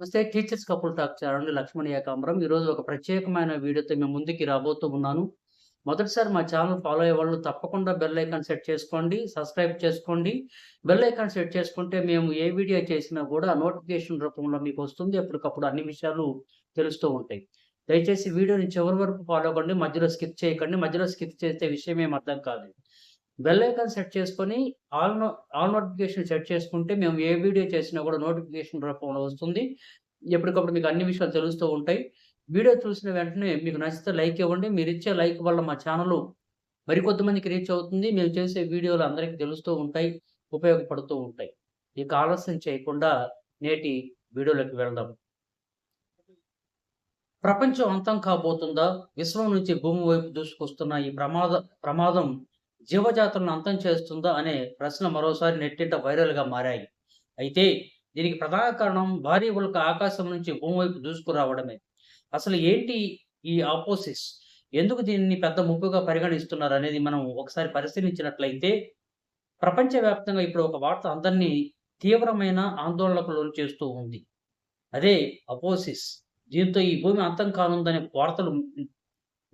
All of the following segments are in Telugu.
నమస్తే teachers couple talk channel Lakshman Ekambaram. ఈరోజు ఒక ప్రత్యేకమైన వీడియోతో మీ ముందుకి రాబోతూ ఉన్నాను. మొదటిసారి మా ఛానల్ ఫాలో అయ్యేవాళ్ళు తప్పకుండా బెల్ ఐకాన్ సెట్ చేసుకోండి. సబ్స్క్రైబ్ చేసుకోండి. బెల్ ఐకాన్ సెట్ చేసుకుంటే మేము ఏ వీడియో చేసినా కూడా నోటిఫికేషన్ రూపంలో మీకు వస్తుంది. ఎప్పటికప్పుడు అన్ని విషయాలు తెలుస్తూ ఉంటాయి. దయచేసి వీడియోని చివరి వరకు ఫాలో అవ్వండి. మధ్యలో స్కిప్ చేయకండి. మధ్యలో స్కిప్ చేస్తే విషయం ఏమి అర్థం కాదు. బెల్ ఐకాన్ సెట్ చేసుకొని ఆల్ నోటిఫికేషన్ సెట్ చేసుకుంటే మేము ఏ వీడియో చేసినా కూడా నోటిఫికేషన్ రూపంలో వస్తుంది. ఎప్పటికప్పుడు మీకు అన్ని విషయాలు తెలుస్తూ ఉంటాయి. వీడియో చూసిన వెంటనే మీకు నచ్చితే లైక్ ఇవ్వండి. మీరిచ్చే లైక్ వల్ల మా ఛానల్ మరికొద్దిమందికి రీచ్ అవుతుంది. మేము చేసే వీడియోలు అందరికీ తెలుస్తూ ఉంటాయి, ఉపయోగపడుతూ ఉంటాయి. ఇక ఆలస్యం చేయకుండా నేటి వీడియోలోకి వెళ్దాం. ప్రపంచం అంతం కాబోతుందా? విశ్వం నుంచి భూమి వైపు దూసుకొస్తున్న ఈ ప్రమాదం జీవజాతులను అంతం చేస్తుందా అనే ప్రశ్న మరోసారి నెట్టింట వైరల్‌గా మారాయి. అయితే దీనికి ప్రధాన కారణం భారీ ఉల్క ఆకాశం నుంచి భూమి వైపు దూసుకురావడమే. అసలు ఏంటి ఈ అపోసిస్? ఎందుకు దీన్ని పెద్ద ముప్పుగా పరిగణిస్తున్నారనేది మనం ఒకసారి పరిశీలించినట్లయితే, ప్రపంచవ్యాప్తంగా ఇప్పుడు ఒక వార్త అందరినీ తీవ్రమైన ఆందోళనకు లోను చేస్తూ ఉంది. అదే అపోసిస్. దీంతో ఈ భూమి అంతం కానుందనే వార్తలు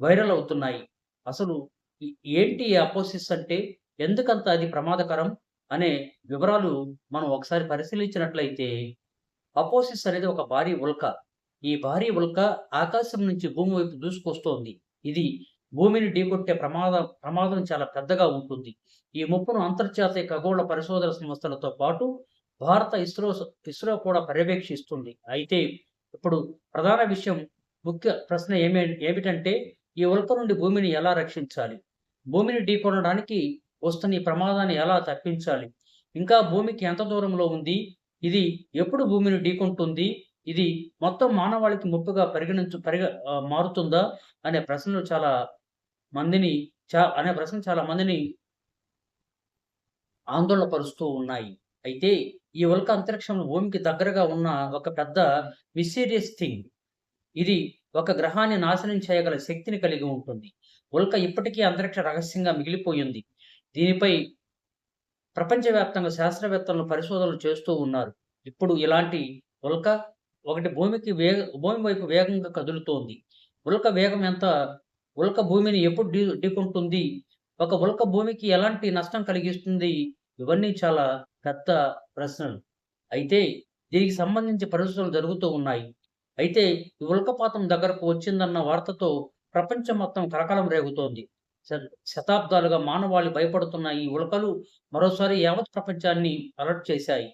వైరల్ అవుతున్నాయి. అసలు ఈ ఏంటి ఈ అపోసిస్ అంటే? ఎందుకంత అది ప్రమాదకరం? అనే వివరాలు మనం ఒకసారి పరిశీలించినట్లయితే, అపోసిస్ అనేది ఒక భారీ ఉల్క. ఈ భారీ ఉల్క ఆకాశం నుంచి భూమి వైపు దూసుకొస్తోంది. ఇది భూమిని ఢీకొట్టే ప్రమాదం చాలా పెద్దగా ఉంటుంది. ఈ ముప్పును అంతర్జాతీయ ఖగోళ పరిశోధన సంస్థలతో పాటు భారత ఇస్రో కూడా పర్యవేక్షిస్తుంది. అయితే ఇప్పుడు ప్రధాన విషయం, ముఖ్య ప్రశ్న ఏమిటంటే ఈ ఉల్క నుండి భూమిని ఎలా రక్షించాలి? భూమిని ఢీకొనడానికి వస్తున్న ఈ ప్రమాదాన్ని ఎలా తప్పించాలి? ఇంకా భూమికి ఎంత దూరంలో ఉంది? ఇది ఎప్పుడు భూమిని ఢీకొంటుంది? ఇది మొత్తం మానవాళికి ముప్పుగా మారుతుందా? అనే ప్రశ్నలు చాలా మందిని చాలా మందిని ఆందోళన పరుస్తూ ఉన్నాయి. అయితే ఈ ఉల్క అంతరిక్షంలో భూమికి దగ్గరగా ఉన్న ఒక పెద్ద మిస్టీరియస్ థింగ్. ఇది ఒక గ్రహాన్ని నాశనం చేయగల శక్తిని కలిగి ఉంటుంది. ఉల్క ఇప్పటికీ అంతరిక్ష రహస్యంగా మిగిలిపోయింది. దీనిపై ప్రపంచవ్యాప్తంగా శాస్త్రవేత్తలు పరిశోధనలు చేస్తూ ఉన్నారు. ఇప్పుడు ఇలాంటి ఉల్క ఒకటి భూమి వైపు వేగంగా కదులుతోంది. ఉల్క వేగం ఎంత? ఉల్క భూమిని ఎప్పుడు ఢీకొంటుంది? ఒక ఉల్క భూమికి ఎలాంటి నష్టం కలిగిస్తుంది? ఇవన్నీ చాలా పెద్ద ప్రశ్నలు. అయితే దీనికి సంబంధించి పరిశోధనలు జరుగుతూ ఉన్నాయి. అయితే ఈ ఉల్కపాతం దగ్గరకు వచ్చిందన్న వార్తతో ప్రపంచం మొత్తం కలకలం రేగుతోంది. శతాబ్దాలుగా మానవాళి భయపడుతున్న ఈ ఉల్కలు మరోసారి యావత్ ప్రపంచాన్ని అలర్ట్ చేశాయి.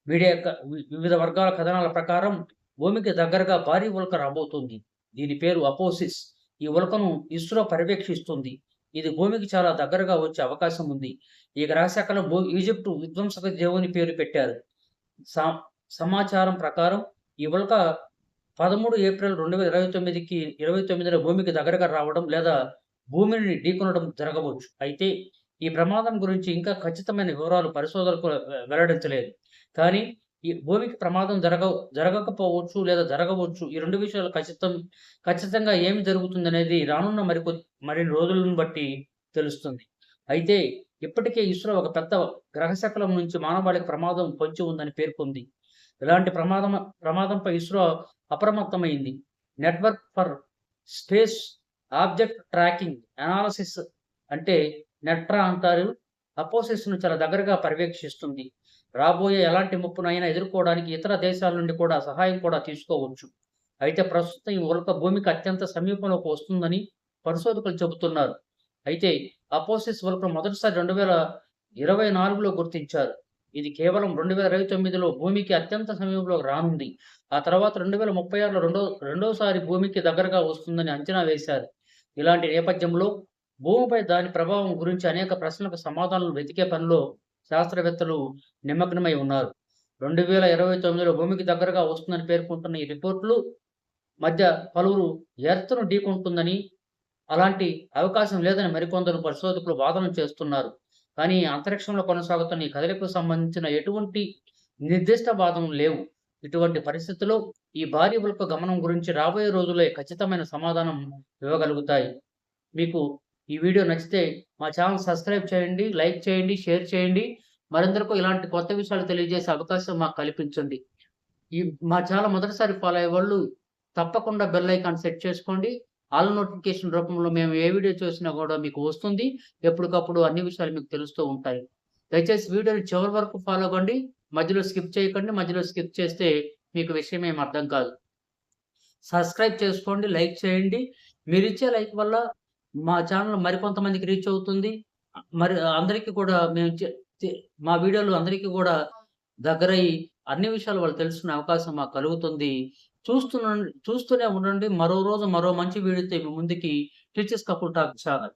మీడియా యొక్క వివిధ వర్గాల కథనాల ప్రకారం భూమికి దగ్గరగా భారీ ఉల్క రాబోతుంది. దీని పేరు అపోసిస్. ఈ ఉల్కను ఇస్రో పర్యవేక్షిస్తుంది. ఇది భూమికి చాలా దగ్గరగా వచ్చే అవకాశం ఉంది. ఈ గ్రహశాఖలో ఈజిప్టు విధ్వంసక దేవుని పేరు పెట్టారు. సమాచారం ప్రకారం ఈ ఉల్క 13 ఏప్రిల్ 2029న భూమికి దగ్గరగా రావడం లేదా భూమిని ఢీకొనడం జరగవచ్చు. అయితే ఈ ప్రమాదం గురించి ఇంకా ఖచ్చితమైన వివరాలు పరిశోధకులు వెల్లడించలేదు. కానీ ఈ భూమికి ప్రమాదం జరగకపోవచ్చు లేదా జరగవచ్చు. ఈ 2 విషయాలు ఖచ్చితంగా ఏమి జరుగుతుందనేది రానున్న మరిన్ని రోజులను బట్టి తెలుస్తుంది. అయితే ఇప్పటికే ఇస్రో ఒక పెద్ద గ్రహశకలం నుంచి మానవాళికి ప్రమాదం పొంచి ఉందని పేర్కొంది. ఇలాంటి ప్రమాదంపై ఇస్రో అప్రమత్తమైంది. Network for space object tracking analysis అంటే నెట్రా అంటారు. అపోసిస్‌ను చాలా దగ్గరగా పర్యవేక్షిస్తుంది. రాబోయే ఎలాంటి ముప్పునైనా ఎదుర్కోవడానికి ఇతర దేశాల నుండి కూడా సహాయం కూడా తీసుకోవచ్చు. అయితే ప్రస్తుతం ఈ ఉల్క భూమికి అత్యంత సమీపంలోకి వస్తుందని పరిశోధకులు చెబుతున్నారు. అయితే అపోసిస్ ఉల్కను మొదటిసారి 2024లో గుర్తించారు. ఇది కేవలం 2029లో భూమికి అత్యంత సమీపంలోకి రానుంది. ఆ తర్వాత 2036లో రెండోసారి భూమికి దగ్గరగా వస్తుందని అంచనా వేశారు. ఇలాంటి నేపథ్యంలో భూమిపై దాని ప్రభావం గురించి అనేక ప్రశ్నలకు సమాధానాలు వెతికే పనిలో శాస్త్రవేత్తలు నిమగ్నమై ఉన్నారు. 2029లో భూమికి దగ్గరగా వస్తుందని పేర్కొంటున్న ఈ రిపోర్టులు మధ్య పలువురు ఎర్త్‌ను ఢీకొంటుందని, అలాంటి అవకాశం లేదని మరికొందరు పరిశోధకులు వాదనలు చేస్తున్నారు. కానీ అంతరిక్షంలో కొనసాగుతున్న ఈ కదలికకు సంబంధించిన ఎటువంటి నిర్దిష్ట వాదనలు లేవు. ఇటువంటి పరిస్థితుల్లో ఈ భారీ ఉల్క గమనం గురించి రాబోయే రోజుల్లో ఖచ్చితమైన సమాధానం ఇవ్వగలుగుతాయి. మీకు ఈ వీడియో నచ్చితే మా ఛానల్ సబ్స్క్రైబ్ చేయండి, లైక్ చేయండి, షేర్ చేయండి. మరిందరికీ ఇలాంటి కొత్త విషయాలు తెలియజేసే అవకాశం మాకు కల్పించండి. ఈ మా ఛానల్ మొదటిసారి ఫాలో అయ్యేవాళ్ళు తప్పకుండా బెల్ ఐకాన్ సెట్ చేసుకోండి. ఆల్ నోటిఫికేషన్ రూపంలో మేము ఏ వీడియో చేసినా గూడా మీకు వస్తుంది. ఎప్పటికప్పుడు అన్ని విషయాలు మీకు తెలుస్తూ ఉంటాయి. దయచేసి వీడియోని చివరి వరకు ఫాలో అవ్వండి. మధ్యలో స్కిప్ చేయకండి. మధ్యలో స్కిప్ చేస్తే మీకు విషయం ఏమి అర్థం కాదు. సబ్స్క్రైబ్ చేసుకోండి. లైక్ చేయండి. మీరిచ్చే లైక్ వల్ల మా ఛానల్ మరికొంతమందికి రీచ్ అవుతుంది. మరి అందరికి కూడా మేము చే చే మా వీడియోలు అందరికి గూడా దగ్గరయ్యి అన్ని విషయాలు వాళ్ళు తెలుసుకునే అవకాశం మాకు కలుగుతుంది. చూస్తూనే ఉండండి. మరో రోజు మరో మంచి వీడియోతో మీ ముందుకి టీచర్స్ కపుల్ టాక్ ఛానల్.